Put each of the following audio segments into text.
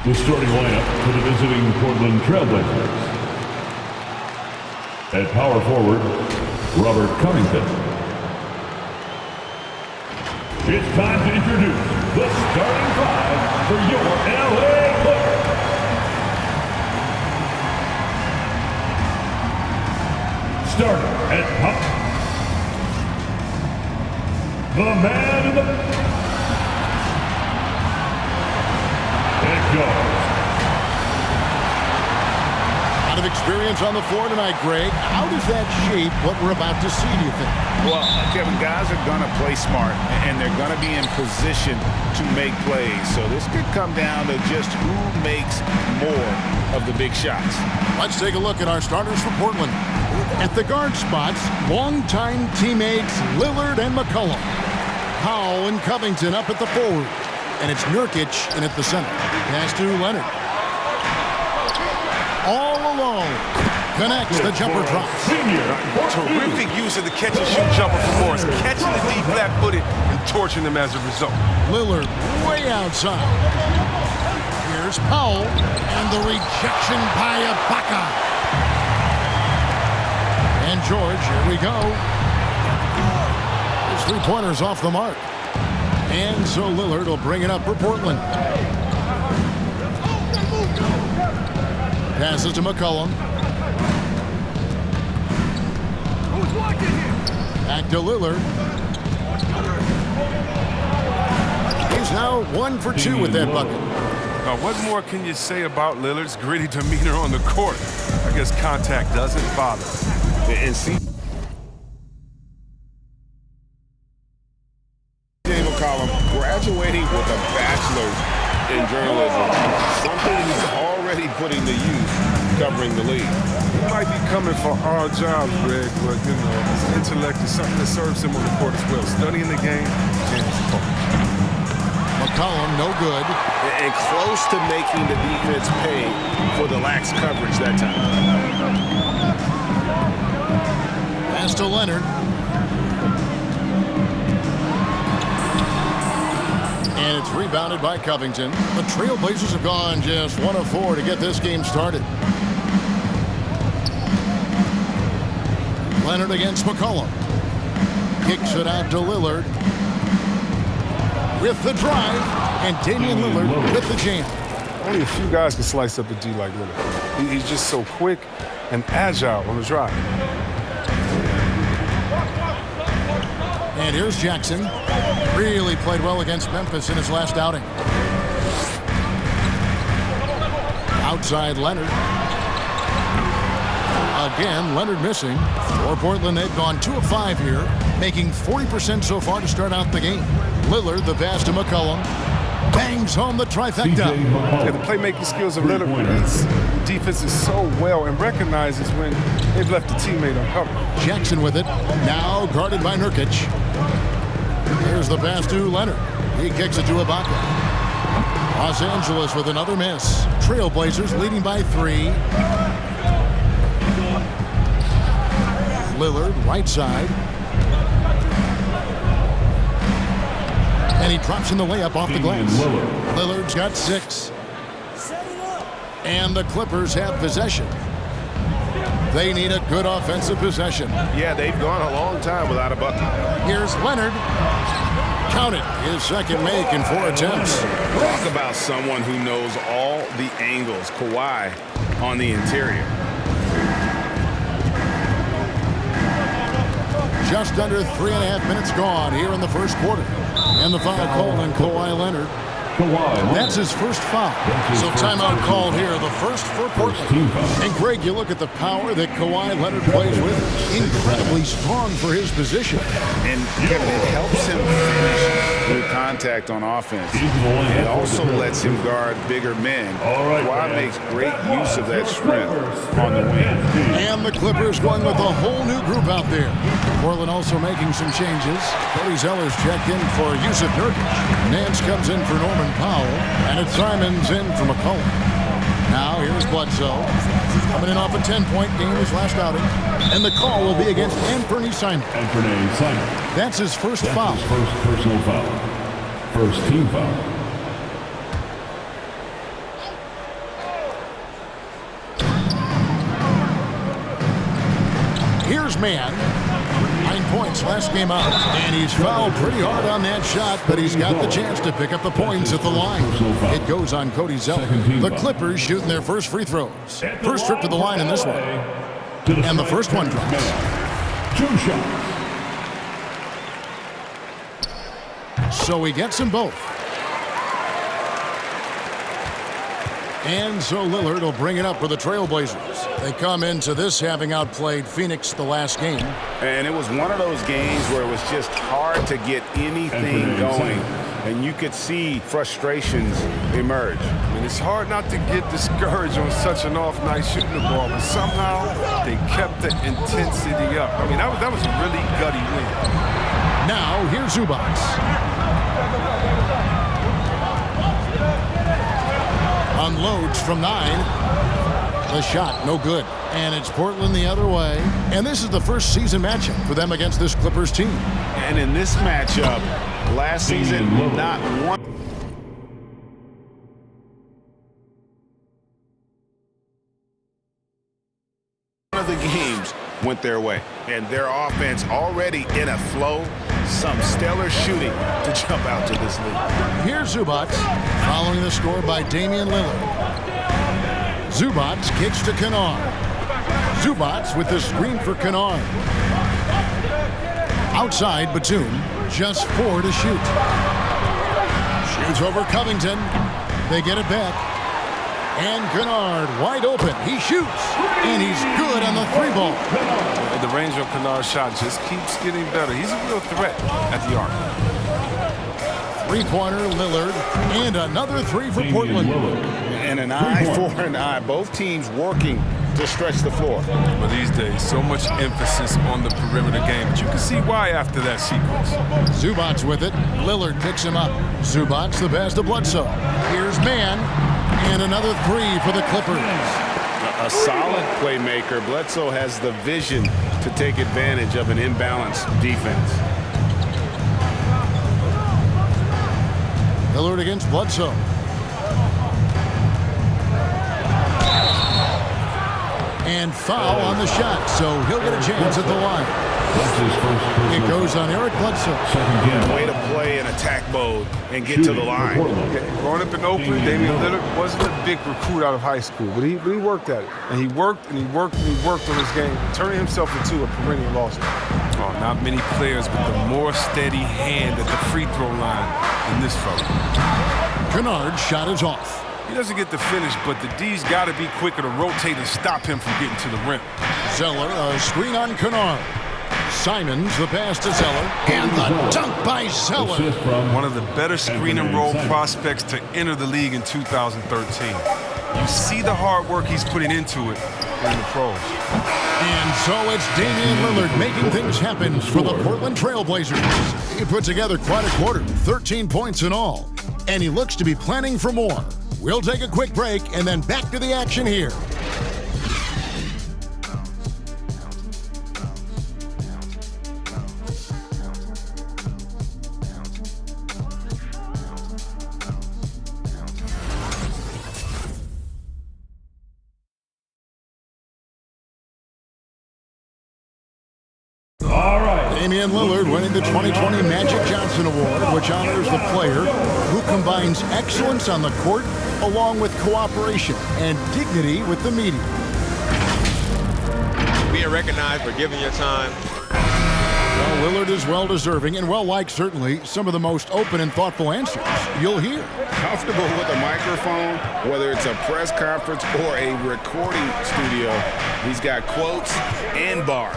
The starting lineup for the visiting Portland Trailblazers. At power forward, Robert Covington. It's time to introduce the starting five for your LA Clippers. Starting at top, the man in the guard. A lot of experience on the floor tonight, Greg. How does that shape what we're about to see, do you think? Well, Kevin, guys are going to play smart, and they're going to be in position to make plays. So this could come down to just who makes more of the big shots. Let's take a look at our starters for Portland. At the guard spots, longtime teammates Lillard and McCollum. Powell and Covington up at the forward. And it's Nurkic in at the center. Pass to Leonard. All alone. Connects, the jumper drops. Terrific use of the catch-and-shoot jumper for Morris. Catching the D flat-footed and torching them as a result. Lillard way outside. Here's Powell. And the rejection by Ibaka. And George, here we go. His three-pointer's off the mark. And so Lillard will bring it up for Portland. Passes to McCollum. Back to Lillard. He's now 1 for 2 with that bucket. Now, what more can you say about Lillard's gritty demeanor on the court? I guess contact doesn't bother. And see, McCollum, graduating with a bachelor's in journalism, something he's already putting to use covering the league. he might be coming for our jobs, Greg, but, you know, his intellect is something that serves him on the court as well. Studying the game and his coach. McCollum, no good. And close to making the defense pay for the lax coverage that time. Pass to Leonard. And it's rebounded by Covington. The Trailblazers have gone just 1 of 4 to get this game started. Leonard against McCollum. Kicks it out to Lillard. With the drive. And Damian Lillard with the jam. Only a few guys can slice up the D like Lillard. He's just so quick and agile on the drive. And here's Jackson. Really played well against Memphis in his last outing. Outside Leonard. Again, Leonard missing. For Portland, they've gone 2 of 5 here, making 40% so far to start out the game. Lillard, the pass to McCollum. Bangs home the trifecta. Yeah, the playmaking skills of Lillard. His defense is so well and recognizes when they've left a teammate uncovered. Jackson with it. Now guarded by Nurkic. Here's the pass to Leonard. He kicks it to Ibaka. Los Angeles with another miss. Trailblazers leading by 3. Lillard, right side. And he drops in the layup off the glass. Lillard's got 6. And the Clippers have possession. They need a good offensive possession. Yeah, they've gone a long time without a bucket. Here's Leonard. Count it. His second make in 4 attempts. Talk about someone who knows all the angles. Kawhi on the interior. Just under 3.5 minutes gone here in the first quarter. And the foul called on Kawhi Leonard. That's his first foul. So timeout called here, the first for Portland. And Greg, you look at the power that Kawhi Leonard plays with. Incredibly strong for his position. And Kevin, it helps him finish through contact on offense. It also lets him guard bigger men. Kawhi makes great use of that strength on the wing. And the Clippers going with a whole new group out there. Portland also making some changes. Cody Zeller's checked in for Yusuf Nurkic. Nance comes in for Norman Powell. And it's Simons in for McCollum. Now here's Bledsoe. Coming in off a 10-point game his last outing. And the call will be against Anthony Simons. Anthony Simons. That's his first foul. His first personal foul. First team foul. Here's Mann. 9 points last game out. And he's fouled pretty hard on that shot, but he's got the chance to pick up the points at the line. It goes on Cody Zeller. The Clippers shooting their first free throws. First trip to the line in this one. And the first one drops. 2 shots. So he gets them both. And so Lillard will bring it up for the Trailblazers. They come into this having outplayed Phoenix the last game. And it was one of those games where it was just hard to get anything going. And you could see frustrations emerge. I mean, it's hard not to get discouraged on such an off night shooting the ball, but somehow they kept the intensity up. I mean, that was a really gutty win. Now, here's Zubac. Unloads from 9. The shot, no good. And it's Portland the other way. And this is the first season matchup for them against this Clippers team. And in this matchup, last season, not one of the games went their way. And their offense already in a flow. Some stellar shooting to jump out to this league. Here's Zubac, following the score by Damian Lillard. Zubac kicks to Kennard. Zubac with the screen for Kennard. Outside Batum, just 4 to shoot. Shoots over Covington. They get it back. And Kennard wide open. He shoots. And he's good on the 3-ball. The range of Kennard's shot just keeps getting better. He's a real threat at the arc. 3-pointer Lillard. And another 3 for Portland. And an eye for an eye. Both teams working to stretch the floor. But these days, so much emphasis on the perimeter game. But you can see why after that sequence. Zubac with it. Lillard picks him up. Zubac the pass to Bledsoe. Here's Mann. And another 3 for the Clippers. A solid playmaker. Bledsoe has the vision to take advantage of an imbalanced defense. Lillard against Bledsoe. And foul on the shot, so he'll get a chance at the line. It goes on Eric Bledsoe. Way to play in attack mode and get to the line. Growing up in Oakland, Damian Lillard wasn't a big recruit out of high school, but he worked at it. And he worked and he worked and he worked on his game, turning himself into a perennial all-star. Oh, not many players with a more steady hand at the free throw line than this fella. Kennard's shot is off. He doesn't get the finish, but the D's got to be quicker to rotate and stop him from getting to the rim. Zeller, a screen on Kennard. Simons, the pass to Zeller. And the dunk by Zeller. One of the better screen and roll prospects to enter the league in 2013. You see the hard work he's putting into it in the pros. And so it's Damian Lillard making things happen for the Portland Trailblazers. He put together quite a quarter, 13 points in all. And he looks to be planning for more. We'll take a quick break and then back to the action here. Damian Lillard winning the 2020 Magic Johnson Award, which honors the player who combines excellence on the court along with cooperation and dignity with the media. Being recognized for giving your time. Well, Lillard is well-deserving and well-liked, certainly, some of the most open and thoughtful answers you'll hear. Comfortable with a microphone, whether it's a press conference or a recording studio, he's got quotes and bars.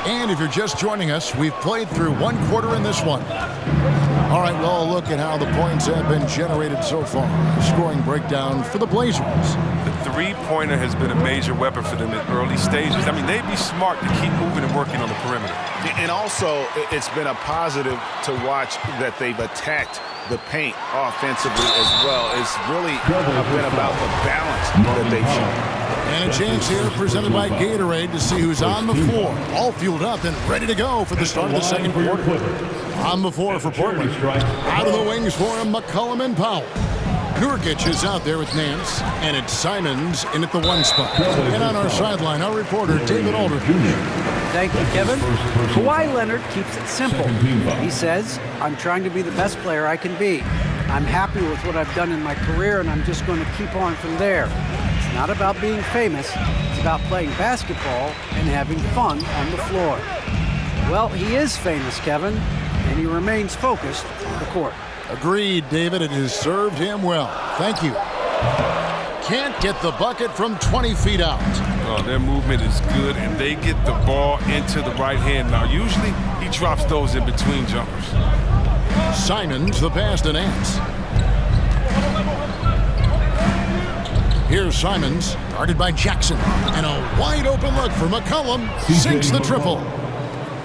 And if you're just joining us, we've played through 1 quarter in this one. All right, well, a look at how the points have been generated so far. Scoring breakdown for the Blazers. The three-pointer has been a major weapon for them in early stages. I mean, they'd be smart to keep moving and working on the perimeter. And also, it's been a positive to watch that they've attacked the paint offensively as well. It's really been about the balance that they've shown. And a chance here presented by Gatorade to see who's on the floor. All fueled up and ready to go for the start of the second quarter. On the floor for Portland. Out of the wings for him, McCollum and Powell. Nurkic is out there with Nance, and it's Simons in at the 1 spot. And on our sideline, our reporter, David Aldridge. Thank you, Kevin. Kawhi Leonard keeps it simple. He says, I'm trying to be the best player I can be. I'm happy with what I've done in my career, and I'm just going to keep on from there. It's not about being famous. It's about playing basketball and having fun on the floor. Well, he is famous, Kevin, and he remains focused on the court. Agreed, David. It has served him well. Thank you. Can't get the bucket from 20 feet out. Oh, their movement is good, and they get the ball into the right hand. Now, usually he drops those in between jumpers. Simons, the pass to Nance. Here's Simons, guarded by Jackson. And a wide open look for McCollum. Sinks the triple.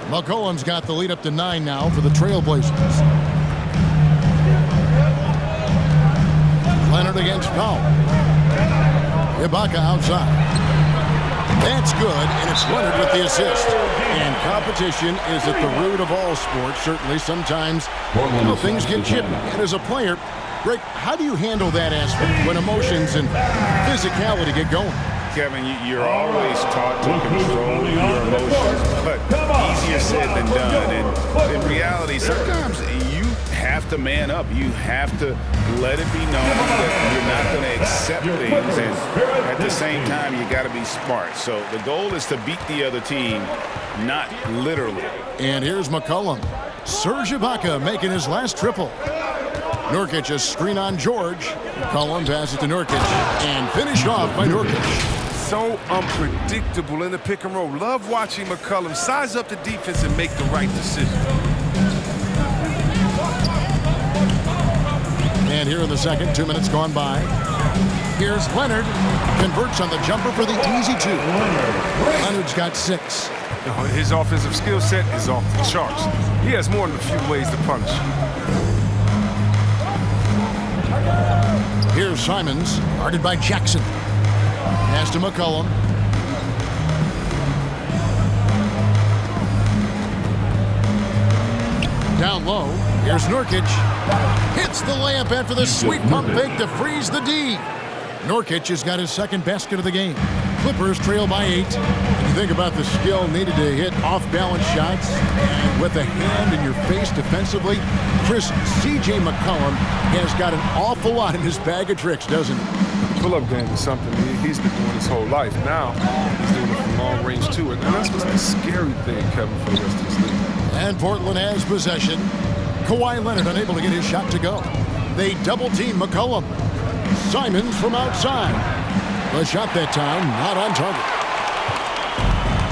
McCollum's got the lead up to 9 now for the Trailblazers. Leonard against Powell. Ibaka outside. That's good, and it's Leonard with the assist. And competition is at the root of all sports. Certainly, sometimes things get chippy. And as a player, Greg, how do you handle that aspect when emotions and physicality get going? Kevin, you're always taught to control your emotions, but easier said than done. And in reality, sometimes you have to man up. You have to let it be known that you're not going to accept things, and at the same time, you got to be smart. So the goal is to beat the other team, not literally. And here's McCollum. Serge Ibaka making his last triple. Nurkic a screen on George. McCollum passes to Nurkic and finished off by Nurkic. So unpredictable in the pick and roll. Love watching McCollum size up the defense and make the right decision. And here in the second, 2 minutes gone by. Here's Leonard. Converts on the jumper for the easy 2. Leonard's got 6. His offensive skill set is off the charts. He has more than a few ways to punish. Here's Simons, guarded by Jackson. Pass to McCollum. Down low, here's Nurkic. Hits the layup after the sweet pump fake to freeze the D. Nurkic has got his second basket of the game. Clippers trail by 8. And you think about the skill needed to hit off-balance shots, and with a hand in your face defensively, Chris, C.J. McCollum has got an awful lot in his bag of tricks, doesn't he? Pull-up game is something he's been doing his whole life. Now he's doing it from long range too, and that's what's the scary thing, Kevin, for the rest of this league. And Portland has possession. Kawhi Leonard unable to get his shot to go. They double-team McCollum. Simons from outside. The shot that time not on target.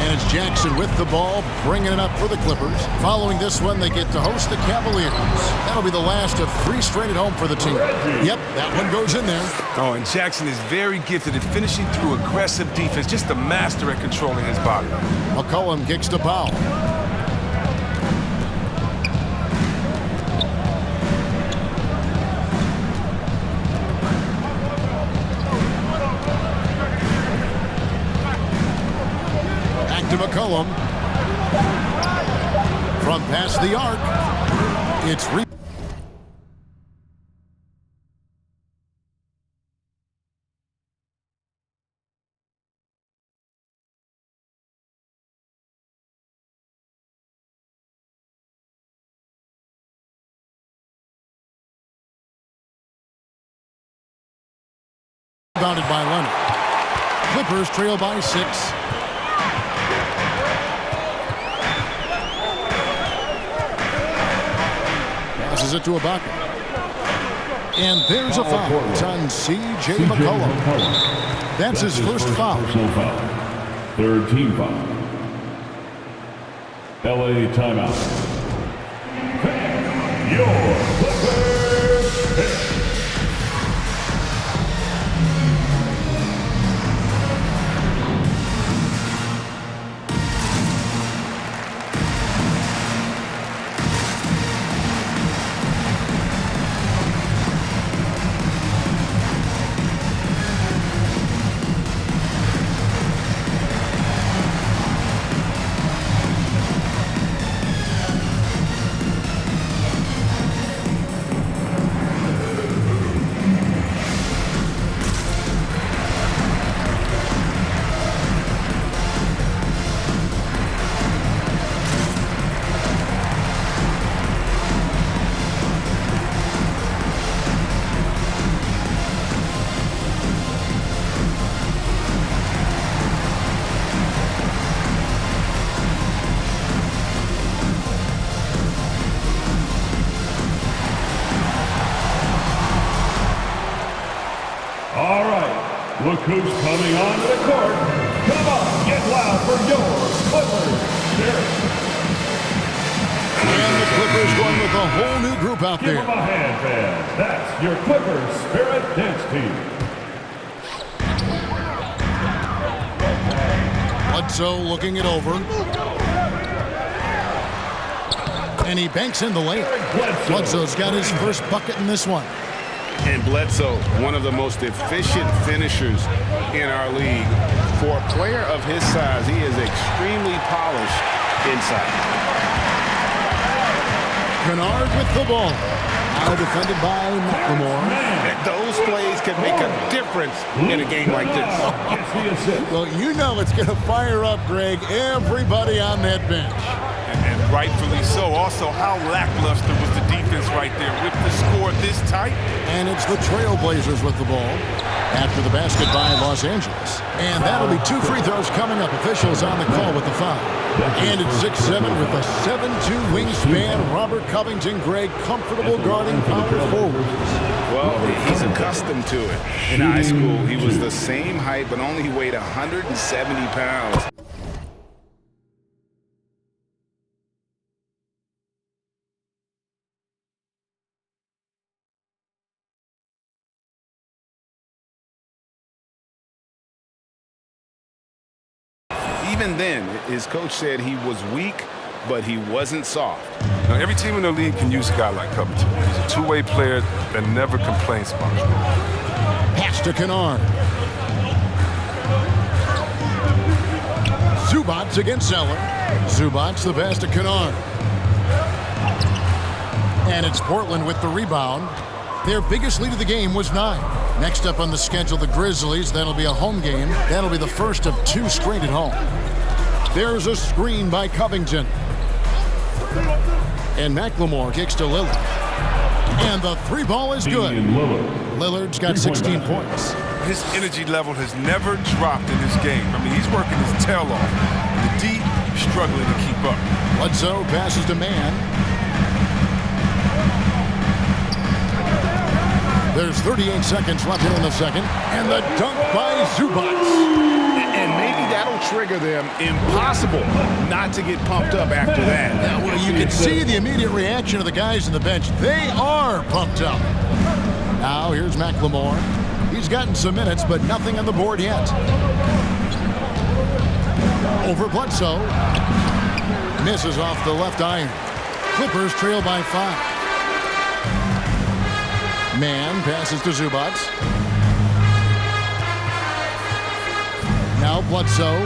And it's Jackson with the ball, bringing it up for the Clippers. Following this one, they get to host the Cavaliers. That'll be the last of 3 straight at home for the team. Yep, that one goes in there. Oh, and Jackson is very gifted at finishing through aggressive defense, just a master at controlling his body. McCollum kicks to Powell. To McCollum from past the arc. It's rebounded by Leonard. Clippers trail by 6. Passes it to Ibaka. And there's a foul. It's on C.J. McCollum. That's his first foul. Third team foul. LA timeout. Your Clippers. Look who's coming onto the court. Come on, get loud for your Clippers Spirit. And the Clippers going with a whole new group out Give there. them a hand, fans. That's your Clippers Spirit dance team. Bledsoe looking it over. And he banks in the lane. Bledsoe's got his first bucket in this one. And Bledsoe, one of the most efficient finishers in our league. For a player of his size, he is extremely polished inside. Kennard with the ball. Now defended by McLemore. Those plays can make a difference in a game like this. Well, you know it's going to fire up, Greg, everybody on that bench. And rightfully so. Also, how lackluster was the defense right there with the score this tight? And it's the Trailblazers with the ball after the basket by Los Angeles. And that'll be 2 free throws coming up. Officials on the call with the foul. And it's 6'7" with a 7'2" wingspan. Robert Covington, Greg, comfortable guarding power forwards. Well, he's accustomed to it. In high school, he was the same height, but only weighed 170 pounds. Even then, his coach said he was weak, but he wasn't soft. Now, every team in the league can use a guy like Covington. He's a two-way player that never complains about it. Pass to Kennard. Zubats against Zeller. Zubats the pass to Kennard. And it's Portland with the rebound. Their biggest lead of the game was 9. Next up on the schedule, the Grizzlies. That'll be a home game. That'll be the first of 2 straight at home. There's a screen by Covington. And McLemore kicks to Lillard. And the 3 ball is good. Lillard's got 16 points. His energy level has never dropped in this game. I mean, he's working his tail off. The D struggling to keep up. Bledsoe passes to Mann. There's 38 seconds left here in the second. And the dunk by Zubats. And maybe that'll trigger them. Impossible not to get pumped up after that. Yeah, well, you can see the immediate reaction of the guys on the bench. They are pumped up. Now here's McLemore. He's gotten some minutes, but nothing on the board yet. Over Bledsoe. Misses off the left iron. Clippers trail by 5. Mann passes to Zubats. Now Bledsoe.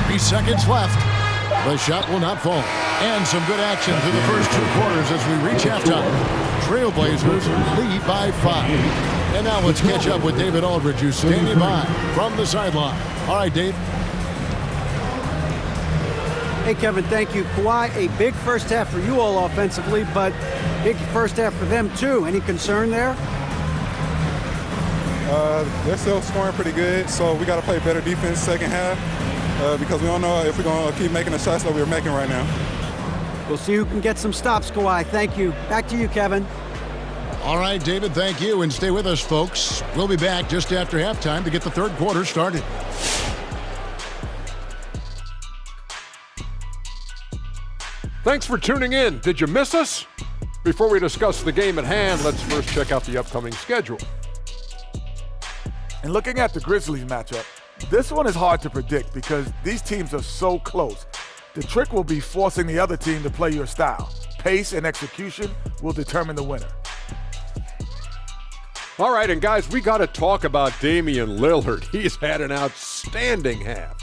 Three seconds left. The shot will not fall. And some good action through the first 2 quarters as we reach halftime. Trailblazers lead by 5. And now let's catch up with David Aldridge, who's standing by from the sideline. All right, Dave. Hey, Kevin, thank you. Kawhi, a big first half for you all offensively, but big first half for them, too. Any concern there? They're still scoring pretty good, so we got to play better defense second half because we don't know if we're going to keep making the shots that we're making right now. We'll see who can get some stops, Kawhi. Thank you. Back to you, Kevin. All right, David, thank you, and stay with us, folks. We'll be back just after halftime to get the third quarter started. Thanks for tuning in. Did you miss us? Before we discuss the game at hand, let's first check out the upcoming schedule. And looking at the Grizzlies matchup, this one is hard to predict because these teams are so close. The trick will be forcing the other team to play your style. Pace and execution will determine the winner. All right, and guys, we got to talk about Damian Lillard. He's had an outstanding half.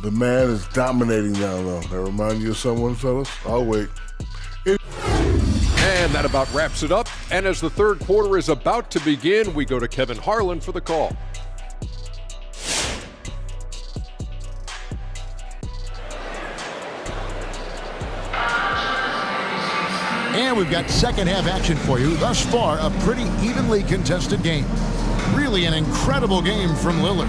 The man is dominating now, though. That remind you of someone, fellas? I'll wait. And that about wraps it up. And as the third quarter is about to begin, we go to Kevin Harlan for the call. And we've got second half action for you. Thus far, a pretty evenly contested game. Really an incredible game from Lillard.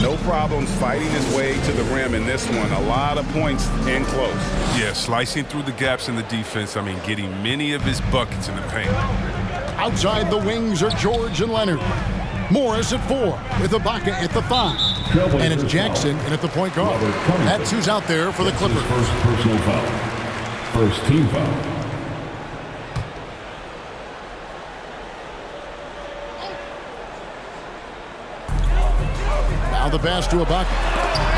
No problems fighting his way to the rim in this one. A lot of points and close. Yeah, slicing through the gaps in the defense. I mean, getting many of his buckets in the paint. Outside the wings are George and Leonard. Morris at 4 with Ibaka at the 5. And it's Jackson in at the point guard. That's who's out there for the Clippers. First personal foul. First team foul. Now the pass to Ibaka.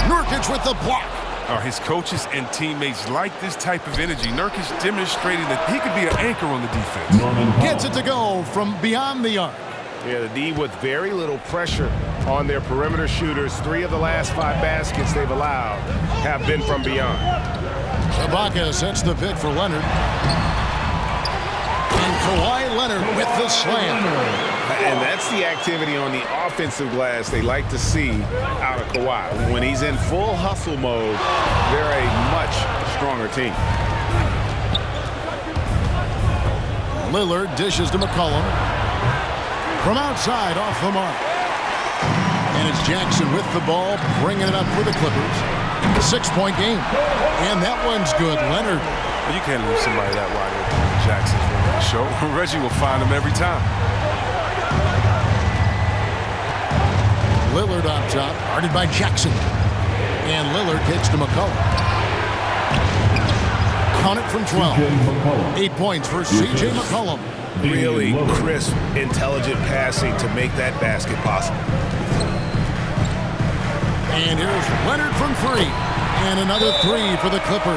Nurkic with the block. His coaches and teammates like this type of energy. Nurkic demonstrating that he could be an anchor on the defense. Gets it to go from beyond the arc. Yeah, the D with very little pressure on their perimeter shooters. 3 of the last 5 baskets they've allowed have been from beyond. Ibaka sets the pick for Leonard. And Kawhi Leonard with the slam. And that's the activity on the offensive glass they like to see out of Kawhi. When he's in full hustle mode, they're a much stronger team. Lillard dishes to McCollum. From outside, off the mark. And it's Jackson with the ball, bringing it up for the Clippers. 6-point game. And that one's good. Leonard. You can't leave somebody that wide open. Jackson's running the show. Reggie will find him every time. Lillard on top, guarded by Jackson. And Lillard gets to McCollum. Count it from 12. 8 points for C.J. McCollum. Really crisp, intelligent passing to make that basket possible. And here's Leonard from 3. And another 3 for the Clippers.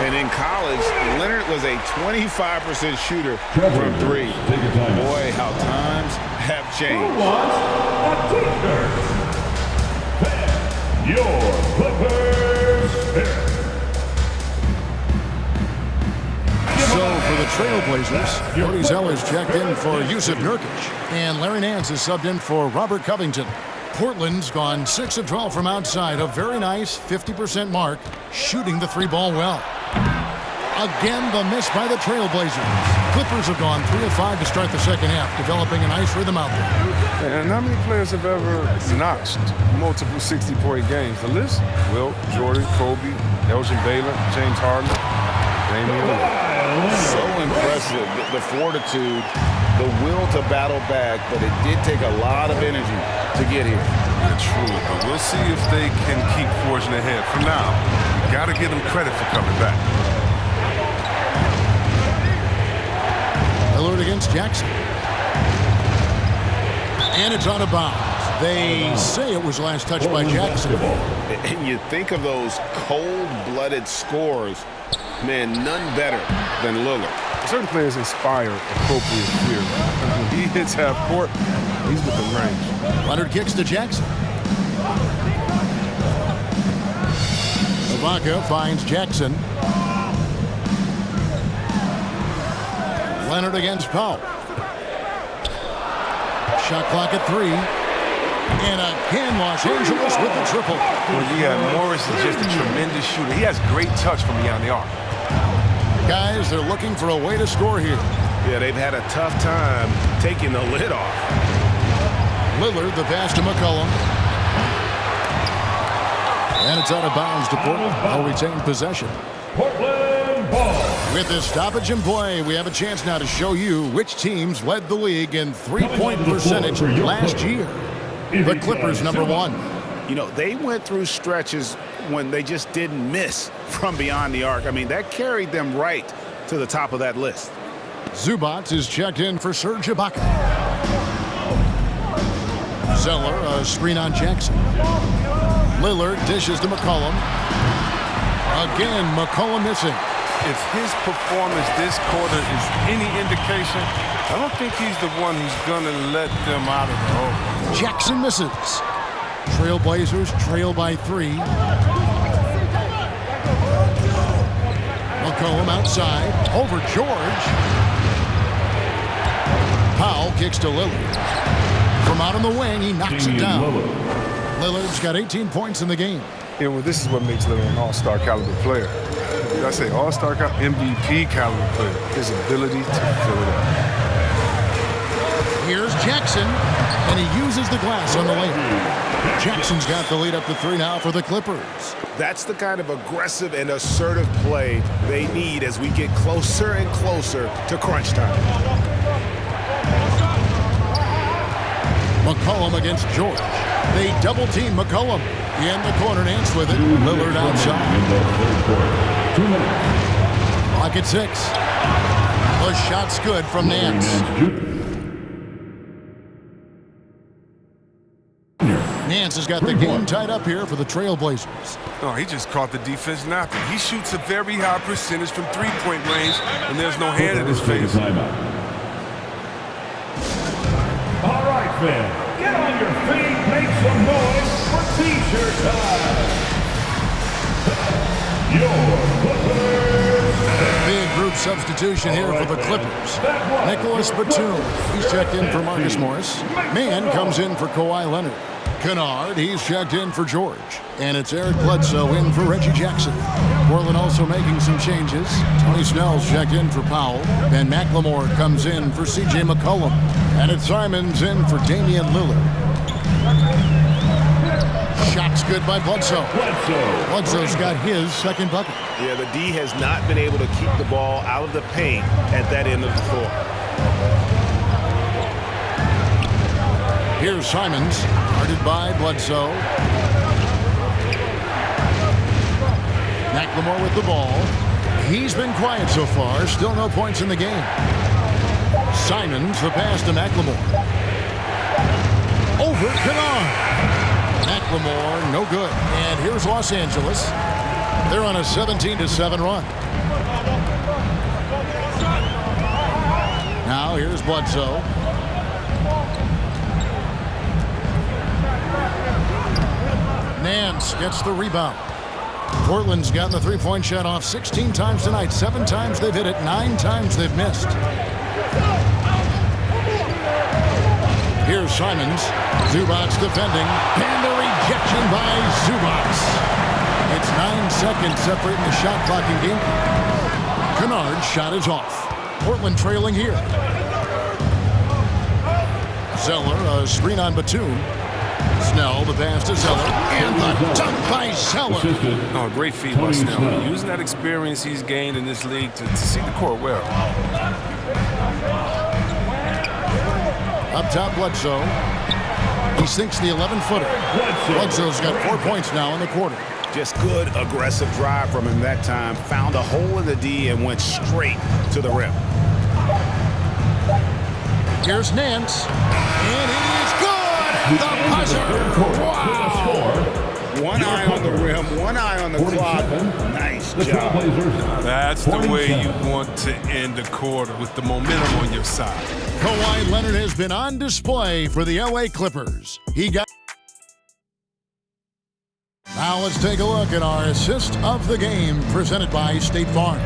And in college, Leonard was a 25% shooter from 3. Boy, how times have changed. Your Clippers Spirit. So for the Trailblazers, Cody Zeller's checked in for Yusuf Nurkic. And Larry Nance is subbed in for Robert Covington. Portland's gone 6 of 12 from outside. A very nice 50% mark, shooting the 3-ball well. Again, the miss by the Trailblazers. Clippers have gone 3 of 5 to start the second half, developing a nice rhythm out there. And how many players have ever notched multiple 60-point games? The list? Wilt, Jordan, Kobe, Elgin Baylor, James Harden, Damian Lillard. So impressive, the fortitude, the will to battle back, but it did take a lot of energy to get here. Yeah, true, but we'll see if they can keep forging ahead. For now, got to give them credit for coming back. Lillard against Jackson. And it's out of bounds. They say it was last touched by Jackson. And you think of those cold-blooded scores, man, none better than Lillard. Certain players inspire appropriate fear. When he hits half court, he's within range. Leonard kicks to Jackson. Ibaka finds Jackson. Leonard against Powell. Shot clock at 3. And again, Los Angeles with the triple. Well, yeah, Morris is just a tremendous shooter. He has great touch from beyond the arc. Guys, they're looking for a way to score here. Yeah, they've had a tough time taking the lid off. Lillard, the pass to McCollum. And it's out of bounds to Portland. They'll retain possession. Portland ball. With this stoppage in play, we have a chance now to show you which teams led the league in three-point percentage last year. The Clippers, number 1. You know, they went through stretches when they just didn't miss from beyond the arc. I mean, that carried them right to the top of that list. Zubac is checked in for Serge Ibaka. Zeller, a screen on Jackson. Lillard dishes to McCollum. Again, McCollum missing. If his performance this quarter is any indication, I don't think he's the one who's going to let them out of the hole. Jackson misses. Trailblazers trail by 3. McCollum outside. Over George. Powell kicks to Lillard. From out on the wing, he knocks it down. Lillard's got 18 points in the game. Yeah, well, this is what makes Lillard an all-star caliber player. Did I say all-star caliber? MVP caliber player. His ability to fill it up. Here's Jackson, and he uses the glass on the layup. Jackson's got the lead up to 3 now for the Clippers. That's the kind of aggressive and assertive play they need as we get closer and closer to crunch time. McCollum against George. They double-team McCollum. In the corner, Nance with it. Lillard outside. 2 minutes. Clock at 6. The shot's good from Nance. Nance has got the game tied up here for the Trailblazers. Oh, he just caught the defense napping. He shoots a very high percentage from three-point range, and there's no hand in his face. All right, fans. Get on your feet, make some noise for T-shirt time. Your Clippers. Big group substitution here for the Clippers. Nicholas Batum, he's checked in for Marcus Morris. Mann comes in for Kawhi Leonard. Kennard, he's checked in for George. And it's Eric Bledsoe in for Reggie Jackson. Portland also making some changes. Tony Snell's checked in for Powell. Ben McLemore comes in for C.J. McCollum. And it's Simons in for Damian Lillard. Shot's good by Bledsoe. Bledsoe's got his second bucket. Yeah, the D has not been able to keep the ball out of the paint at that end of the floor. Here's Simons, guarded by Bledsoe. McLemore with the ball. He's been quiet so far, still no points in the game. Simons, the pass to McLemore. Over Kennard. McLemore, no good. And here's Los Angeles. They're on a 17-7 run. Now here's Bledsoe. Nance gets the rebound. Portland's gotten the three-point shot off 16 times tonight. 7 times they've hit it, 9 times they've missed. Here's Simons. Zubac defending. And the rejection by Zubac. It's 9 seconds separating the shot clock and game. Kennard's shot is off. Portland trailing here. Zeller, a screen on Batum. Snell, the pass to Zeller. And the dunk by Zeller. Oh, great feed by Snell. Using that experience he's gained in this league to see the court well. Up top, Bledsoe. He sinks the 11-footer. Bledsoe's got 4 points now in the quarter. Just good, aggressive drive from him that time. Found a hole in the D and went straight to the rim. Here's Nance. And he's good! The buzzer! Wow! One eye on the rim, one eye on the clock. Nice job. That's the way you want to end the quarter, with the momentum on your side. Kawhi Leonard has been on display for the LA Clippers. He got... Now let's take a look at our assist of the game presented by State Farm.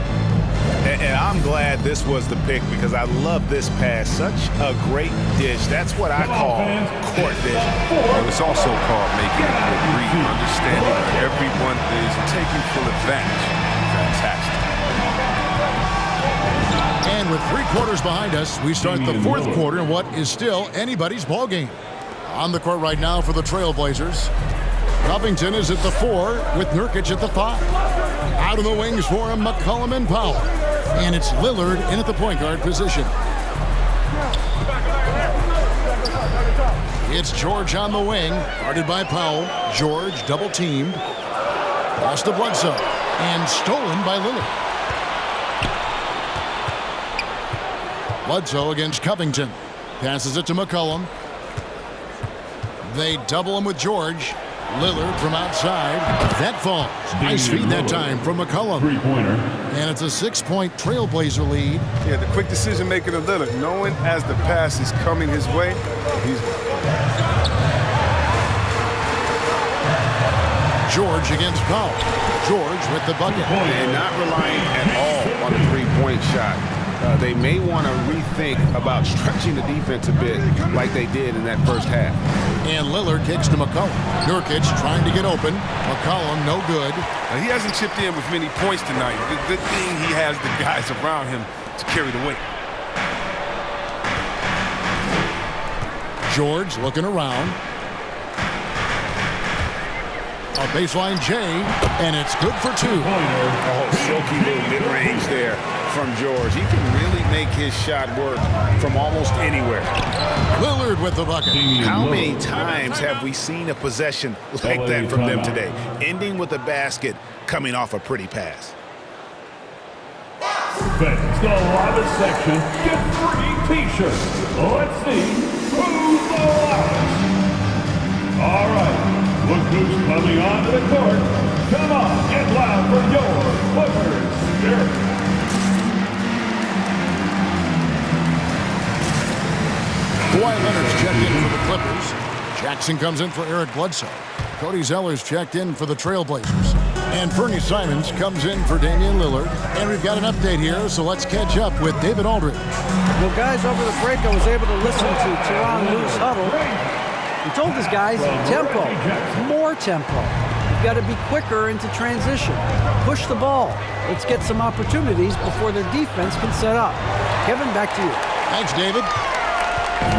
And I'm glad this was the pick because I love this pass. Such a great dish. That's what I call court vision. Well, it's also called making a good read, understanding where everyone is taking full advantage. Fantastic. And with 3 quarters behind us, we start the 4th quarter in what is still anybody's ball game. On the court right now for the Trailblazers. Covington is at the 4 with Nurkic at the 5. Out of the wings for him, McCollum and Powell. And it's Lillard in at the point guard position. It's George on the wing, guarded by Powell. George double-teamed. Lost to Bledsoe. And stolen by Lillard. Bledsoe against Covington. Passes it to McCollum. They double him with George. Lillard from outside. That falls. Nice feed that time from McCollum. Three-pointer. And it's a 6-point Trailblazer lead. Yeah, the quick decision-making of Lillard, knowing as the pass is coming his way, he's... George against Powell. George with the bucket. And not relying at all on the three-point shot. They may want to rethink about stretching the defense a bit like they did in that first half. And Lillard kicks to McCollum. Nurkic trying to get open. McCollum no good. Now, he hasn't chipped in with many points tonight. The good thing he has the guys around him to carry the weight. George looking around. A baseline J, and it's good for 2. Oh, silky little mid-range there from George. He can really make his shot work from almost anywhere. Lillard with the bucket. How many times have we seen a possession like that from them today, ending with a basket coming off a pretty pass? Fans, the loudest section, get free T-shirts. Let's see who's the loudest. All right, look who's coming onto the court. Come on, get loud for your Clippers spirit. Kawhi Leonard's checked in for the Clippers. Jackson comes in for Eric Bledsoe. Cody Zeller's checked in for the Trailblazers. And Fernie Simons comes in for Damian Lillard. And we've got an update here, so let's catch up with David Aldridge. Well, guys, over the break, I was able to listen to Tyronn Lue's huddle. He told his guys, tempo, more tempo. You've got to be quicker into transition. Push the ball. Let's get some opportunities before their defense can set up. Kevin, back to you. Thanks, David.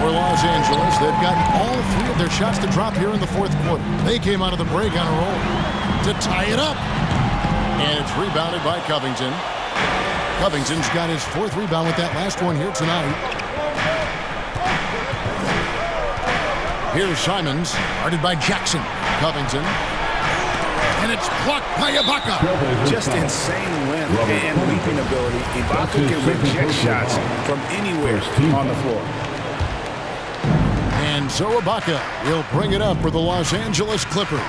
For Los Angeles, they've gotten all three of their shots to drop here in the fourth quarter. They came out of the break on a roll to tie it up. And it's rebounded by Covington. Covington's got his fourth rebound with that last one here tonight. Here's Simons, guarded by Jackson. Covington. And it's blocked by Ibaka. Just insane length and leaping ability. Ibaka can reject shots from anywhere on the floor. And so Ibaka will bring it up for the Los Angeles Clippers.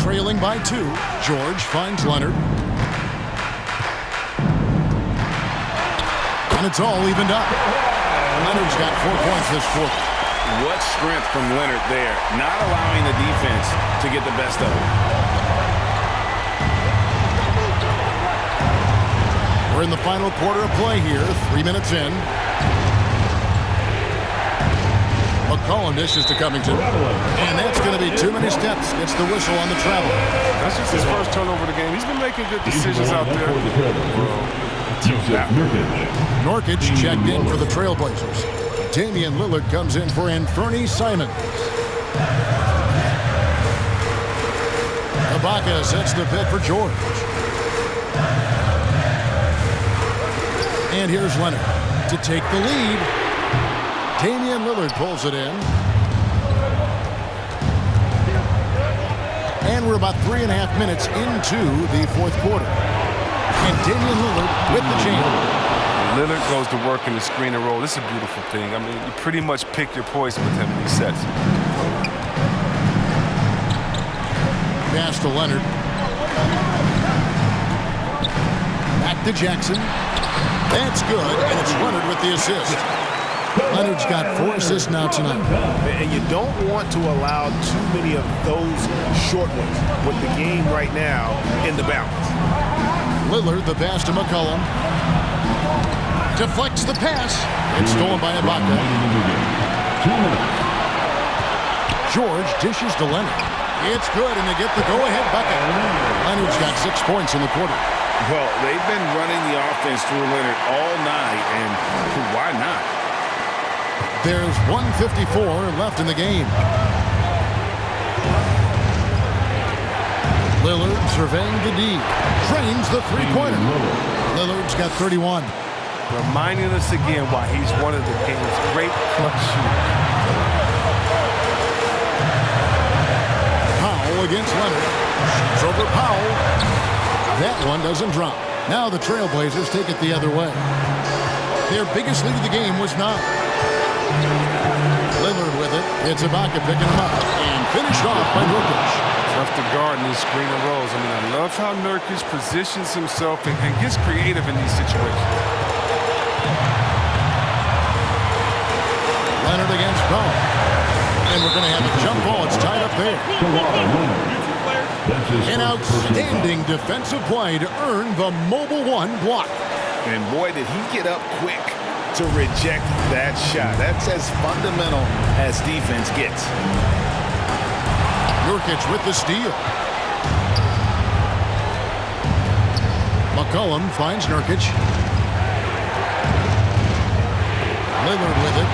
Trailing by 2, George finds Leonard. And it's all evened up. Leonard's got 4 points this quarter. What strength from Leonard there, not allowing the defense to get the best of him. We're in the final quarter of play here, 3 minutes in. McCollum dishes to Covington. And that's going to be too many steps. Gets the whistle on the travel. That's just his first turnover of the game. He's been making good decisions out there. Nurkic checked in for the Trailblazers. Damian Lillard comes in for Fernie Simons. Ibaka sets the pick for George. And here's Leonard to take the lead. Damian Lillard pulls it in. And we're about 3.5 minutes into the fourth quarter. And Damian Lillard with the jam. Lillard goes to work in the screen and roll. This is a beautiful thing. I mean, you pretty much pick your poison with him in these sets. Pass to Leonard. Back to Jackson. That's good, and it's Leonard with the assist. Leonard's got 4 assists now tonight. And you don't want to allow too many of those short ones with the game right now in the balance. Lillard, the pass to McCollum. Deflects the pass. It's stolen by Ibaka. George dishes to Leonard. It's good, and they get the go-ahead bucket. Leonard's got 6 points in the quarter. Well, they've been running the offense through Leonard all night, and why not? There's 1:54 left in the game. Lillard surveying the D. Drains the three-pointer. Lillard's got 31. Reminding us again why he's one of the game's great clutch shooters. Powell against Leonard. Shoots over Powell. That one doesn't drop. Now the Trailblazers take it the other way. Their biggest lead of the game was 9. Lillard with it. It's Ibaka picking him up. And finished off by Nurkic. Tough to guard in these screen and rolls. I mean, I love how Nurkic positions himself and gets creative in these situations. Leonard against Powell. And we're going to have a jump ball. It's tied up there. An outstanding defensive play to earn the Mobile One block. And boy, did he get up quick to reject that shot. That's as fundamental as defense gets. Nurkic with the steal. McCollum finds Nurkic. Lillard with it.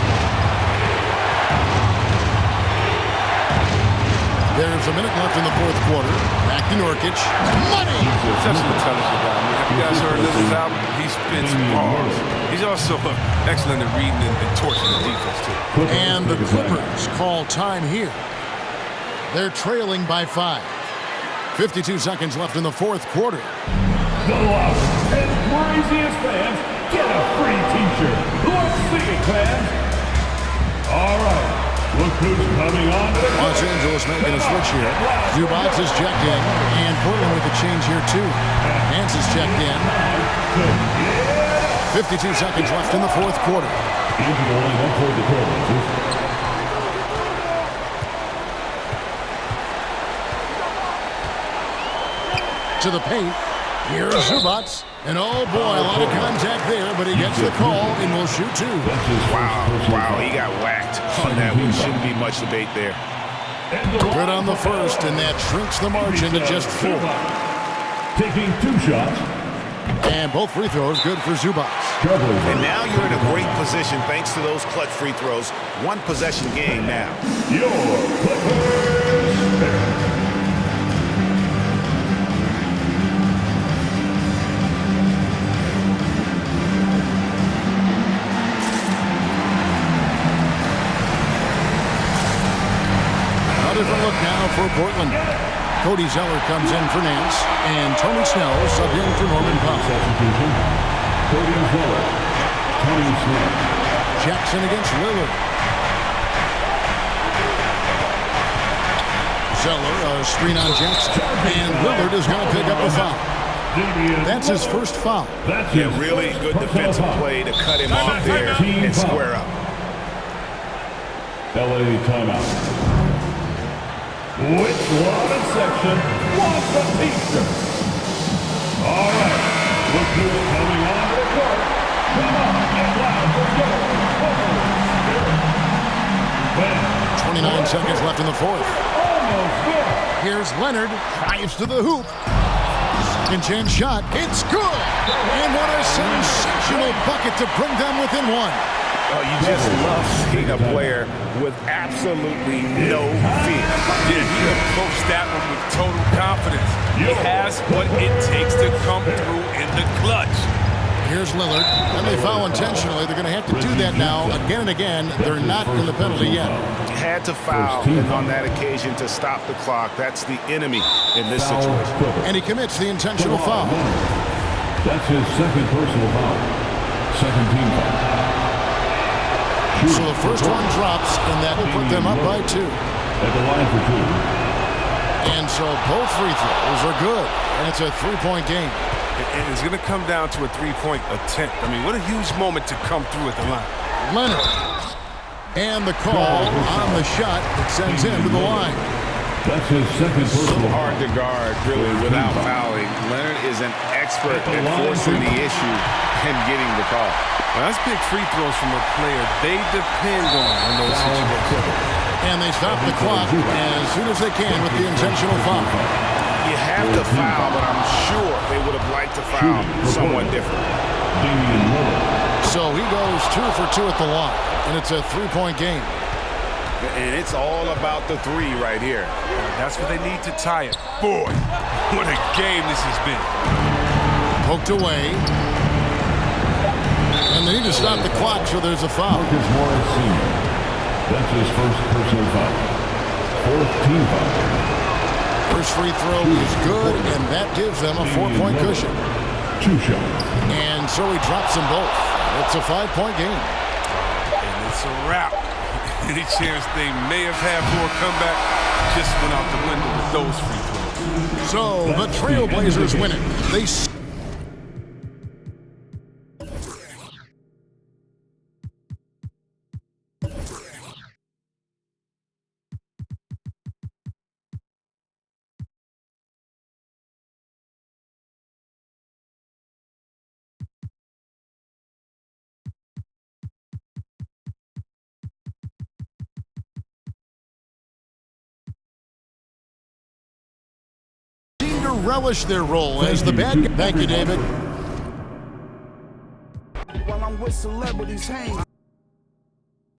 There's a minute left in the fourth quarter. Back to Nurkic. Money! Such an intelligent guy. I mean, have you guys heard Lillard's album? He spits bars. He's also excellent at reading and torching the defense, too. And the Clippers call time here. They're trailing by 5. 52 seconds left in the fourth quarter. The loudest and craziest fans get a free t-shirt. Let's see it, fans. All right. Look who's coming on to the court. Los Angeles making a switch here. Zubac is checked in, and Portland with a change here too. Nance is checked in. 52 seconds left in the fourth quarter. To the paint. Here's Zubac. And oh boy, a lot of contact there, but he gets the call and will shoot 2. Wow, he got whacked on that one. Shouldn't be much debate there. Good on the first, and that shrinks the margin to just 4. Taking 2 shots. And both free throws good for Zubac. And now you're in a great position thanks to those clutch free throws. 1 possession game now. Your Clippers. Different look now for Portland. Cody Zeller comes in for Nance, and Tony Snell subbed in for Norman Powell. Substitution. Cody Zeller. Tony Snell. Jackson against Lillard. Zeller, a screen on Jackson, and Lillard is going to pick up the foul. That's his first foul. Yeah, really good defensive play to cut him off there and square up. LA timeout. Which Lawton section wants a t-shirt? All right, look who's coming on to the court. Come on, get loud for 29 seconds left in the fourth. Almost there. Here's Leonard, drives to the hoop. Second chance shot, it's good! And what a sensational bucket to bring them within 1. Oh, you just love seeing a player with absolutely no fear. Yeah, he approached that one with total confidence. He has what it takes to come through in the clutch. Here's Lillard, and they foul intentionally. They're going to have to do that now again and again. They're not in the penalty yet. Had to foul on that occasion to stop the clock. That's the enemy in this situation. And he commits the intentional foul. That's his second personal foul. Second team foul. So the first one drops, and that will put them up by 2. At the line for 2. And so both free throws are good, and it's a 3-point game. And it's going to come down to a 3-point attempt. I mean, what a huge moment to come through at the line. Leonard. And the call on the shot that sends him to the line. That's his second personal. Hard to guard, really, without fouling. Leonard is an expert at forcing the issue and getting the call. Well, that's big free throws from a player they depend on in those situations. And they stop the clock as soon as they can with the intentional foul. You have to foul, but I'm sure they would have liked to foul someone different. So he goes 2 for 2 at the line, and it's a 3-point game. And it's all about the 3 right here. That's what they need to tie it. Boy, what a game this has been. Poked away. And they need to stop the clock, so there's a foul. Marcus Morris Sr. That's his first personal foul. 4th team foul. First free throw is good, and that gives them a 4-point cushion. 2 shots. And so he drops them both. It's a 5-point game. And it's a wrap. Any chance they may have had for a comeback just went out the window with those free throws. So the Trailblazers win it. They relish their role as the bad guy. Thank you, David. While I'm with celebrities, hang.